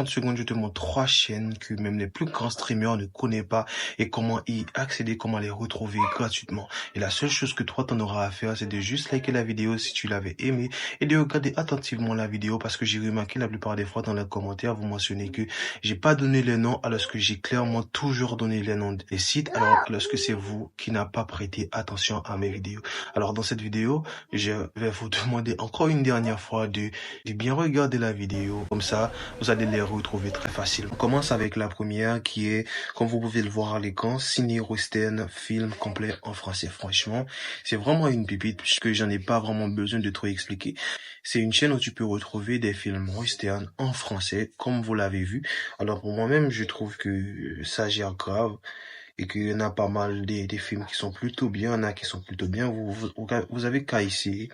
30 secondes, je te montre 3 chaînes que même les plus grands streamers ne connaissent pas et comment y accéder, comment les retrouver gratuitement. Et la seule chose que toi, t'en auras à faire, c'est de juste liker la vidéo si tu l'avais aimé et de regarder attentivement la vidéo parce que j'ai remarqué la plupart des fois dans les commentaires, vous mentionnez que j'ai pas donné les noms alors que j'ai clairement toujours donné les noms des sites alors que c'est vous qui n'avez pas prêté attention à mes vidéos. Alors dans cette vidéo, je vais vous demander encore une dernière fois de bien regarder la vidéo. Comme ça, vous allez les retrouver très facilement. On commence avec la première qui est, comme vous pouvez le voir à l'écran, Ciné Western film complet en français. Franchement, c'est vraiment une pépite puisque j'en ai pas vraiment besoin de trop expliquer. C'est une chaîne où tu peux retrouver des films western en français, comme vous l'avez vu. Alors pour moi-même, je trouve que ça gère grave et qu'il y en a pas mal des films qui sont plutôt bien, il y en a qui sont plutôt bien. Vous avez qu'à essayer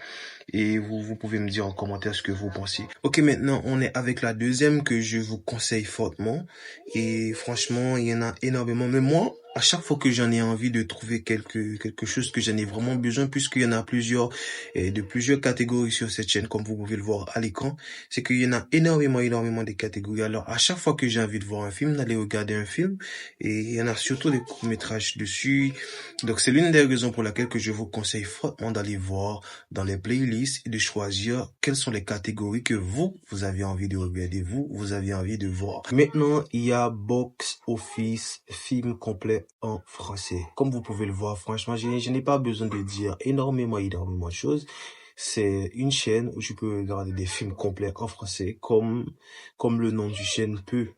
et vous pouvez me dire en commentaire ce que vous pensez. Ok, maintenant on est avec la deuxième que je vous conseille fortement et franchement il y en a énormément. Mais moi, à chaque fois que j'en ai envie de trouver quelque chose que j'en ai vraiment besoin, puisqu'il y en a plusieurs de plusieurs catégories sur cette chaîne, comme vous pouvez le voir à l'écran, c'est qu'il y en a énormément de catégories. Alors à chaque fois que j'ai envie de voir un film, d'aller regarder un film, et il y en a surtout des courts-métrages dessus. Donc c'est l'une des raisons pour laquelle que je vous conseille fortement d'aller voir dans les playlists et de choisir quelles sont les catégories que vous avez envie de regarder, vous avez envie de voir. Maintenant, il y a Box Office film complet en français. Comme vous pouvez le voir, franchement, je n'ai pas besoin de dire énormément de choses. C'est une chaîne où tu peux regarder des films complets en français, comme le nom du chaîne peut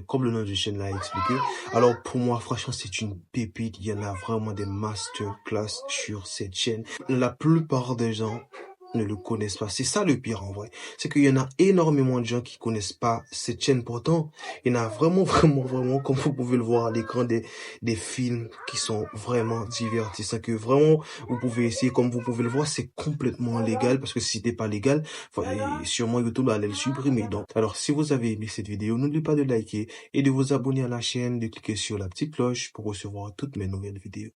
comme le nom du chaîne l'a expliqué. Alors pour moi, franchement, c'est une pépite. Il y en a vraiment des masterclass sur cette chaîne. La plupart des gens ne le connaissent pas. C'est ça le pire en vrai. C'est qu'il y en a énormément de gens qui connaissent pas cette chaîne. Pourtant, il y en a vraiment, comme vous pouvez le voir à l'écran, des films qui sont vraiment divertissants, que vraiment, vous pouvez essayer. Comme vous pouvez le voir, c'est complètement légal parce que si c'était pas légal, sûrement YouTube allait le supprimer. Donc, alors, si vous avez aimé cette vidéo, n'oubliez pas de liker et de vous abonner à la chaîne, de cliquer sur la petite cloche pour recevoir toutes mes nouvelles vidéos.